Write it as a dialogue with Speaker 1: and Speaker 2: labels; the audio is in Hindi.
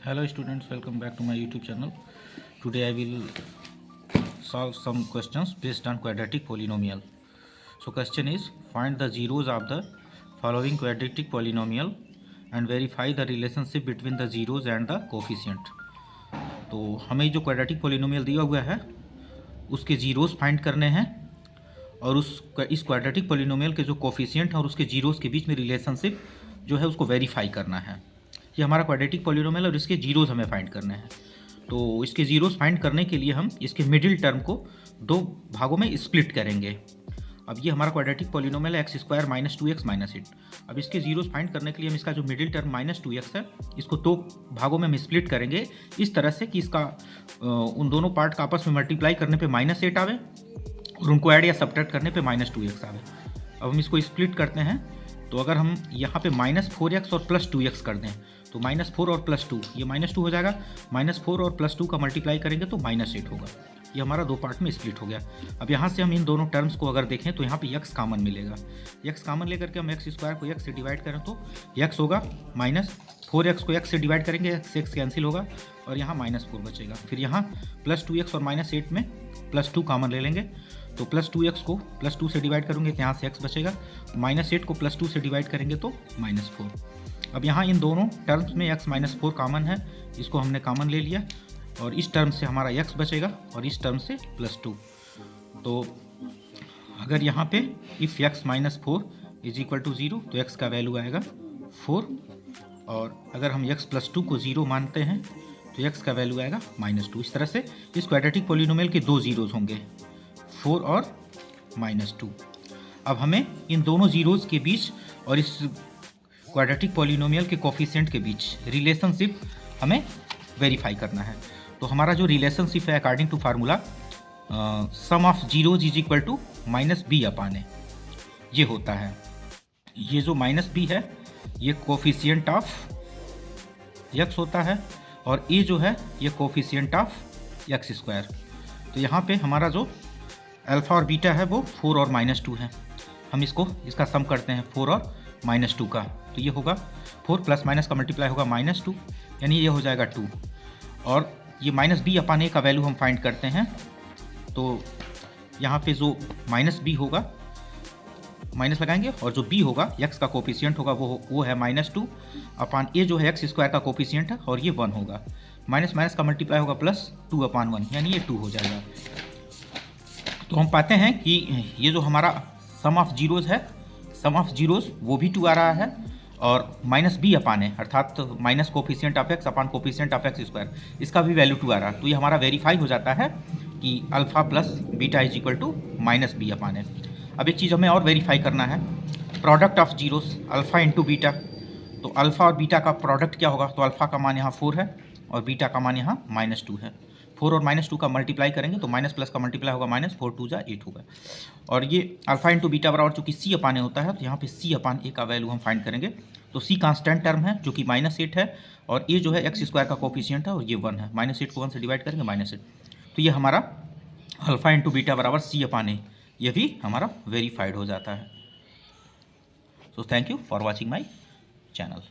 Speaker 1: Hello students, welcome back to my YouTube channel. Today I will solve some questions based on quadratic polynomial. So question is, find the zeros of the following quadratic polynomial and verify the relationship between the zeros and the coefficient. तो हमें जो क्वाड्रेटिक पोलिनोमियल दिया हुआ है उसके जीरोस फाइंड करने हैं और इस क्वाड्रेटिक पोलिनोमियल के जो कोफिशिएंट और उसके जीरोस के बीच में रिलेशनशिप जो है उसको वेरीफाई करना है। ये हमारा क्वाड्रेटिक पोलिनोमियल और इसके जीरोस हमें फाइंड करने हैं। तो इसके जीरोस फाइंड करने के लिए हम इसके मिडिल टर्म को दो भागों में स्प्लिट करेंगे। अब ये हमारा क्वाड्रेटिक पोलिनोमियल है x² माइनस 2x माइनस 8। अब इसके जीरोस फाइंड करने के लिए हम इसका जो मिडिल टर्म माइनस 2x है इसको दो भागों में हम स्प्लिट करेंगे इस तरह से कि इसका उन दोनों पार्ट का आपस में मल्टीप्लाई करने पे -8 आवे और उनको ऐड या सब्ट्रैक्ट करने पे -2x आवे। अब हम इसको स्प्लिट करते हैं तो अगर हम यहाँ पे -4x और +2x कर दें तो -4 और +2 ये -2 हो जाएगा। -4 और +2 का मल्टीप्लाई करेंगे तो -8 होगा। ये हमारा दो पार्ट में स्प्लिट हो गया। अब यहाँ से हम इन दोनों टर्म्स को अगर देखें तो यहाँ पे x कॉमन मिलेगा। x कॉमन लेकर के हम x² को x से डिवाइड करें तो x होगा, -4x को x से डिवाइड करेंगे x कैंसिल होगा और यहाँ -4 बचेगा। फिर यहाँ +2x और -8 में +2 कॉमन ले लेंगे तो +2x को +2 से डिवाइड करेंगे तो यहाँ से x बचेगा। -8 को +2 से डिवाइड करेंगे तो -4। अब यहाँ इन दोनों टर्म्स में x -4 कॉमन है, इसको हमने कॉमन ले लिया और इस टर्म से हमारा x बचेगा और इस टर्म से +2। तो अगर यहाँ पे इफ़ x -4 = 0 तो x का वैल्यू आएगा 4 और अगर हम x +2 को 0 मानते हैं तो x का वैल्यू आएगा -2। इस तरह से इस क्वाड्रेटिक पोलिनोमियल के दो जीरोज़ होंगे 4 और -2। अब हमें इन दोनों जीरोज़ के बीच और इस क्वाड्रेटिक पोलिनोमियल के कोफिशिएंट के बीच रिलेशनशिप हमें वेरीफाई करना है। तो हमारा जो रिलेशनशिप है according to formula sum of zeros is equal to -b/a ये होता है। ये जो -b है ये कोफिशिएंट ऑफ x होता है और ये जो है ये कोफिशिएंट ऑफ x²। तो यहाँ पे हमारा जो अल्फ़ा और बीटा है वो 4 और -2 है। हम इसका सम करते हैं 4 और -2 का, तो ये होगा 4 प्लस माइनस का मल्टीप्लाई होगा -2 यानी ये हो जाएगा 2 और ये -b/a का वैल्यू हम फाइंड करते हैं। तो यहाँ पे जो -b होगा माइनस लगाएंगे और जो b होगा x का कोफिशिएंट होगा वो है -2/a जो है x² का कोफिशिएंट है और ये 1 होगा। माइनस माइनस का मल्टीप्लाई होगा +2/1 यानी ये 2 हो जाएगा। तो हम पाते हैं कि ये जो हमारा सम ऑफ जीरोज़ है, सम ऑफ जीरोज़ वो भी 2 आ रहा है और -b/a अर्थात minus coefficient of x upon coefficient of x² इसका भी वैल्यू 2 आ रहा है। तो ये हमारा वेरीफाई हो जाता है कि alpha plus beta is equal to -b/a। अब एक चीज़ हमें और वेरीफाई करना है, product of zeros alpha into beta. तो अल्फ़ा और बीटा का प्रोडक्ट क्या होगा? तो अल्फ़ा का मान यहाँ 4 है और बीटा का मान यहाँ -2 है। 4 और -2 का मल्टीप्लाई करेंगे तो माइनस प्लस का मल्टीप्लाई होगा -4 2 = 8 होगा। और ये अल्फ़ा इंटू बीटा बराबर चूँकि c/a होता है तो यहाँ पे c/a का वैल्यू हम फाइंड करेंगे। तो c कांस्टेंट टर्म है जो कि -8 है और ये जो है x² का कोफिशिएंट है और ये 1 है। -8 को 1 से डिवाइड करेंगे -8। तो ये हमारा अल्फ़ा इंटू बीटा बराबर c/a ये भी हमारा वेरीफाइड हो जाता है। So thank you for watching my channel.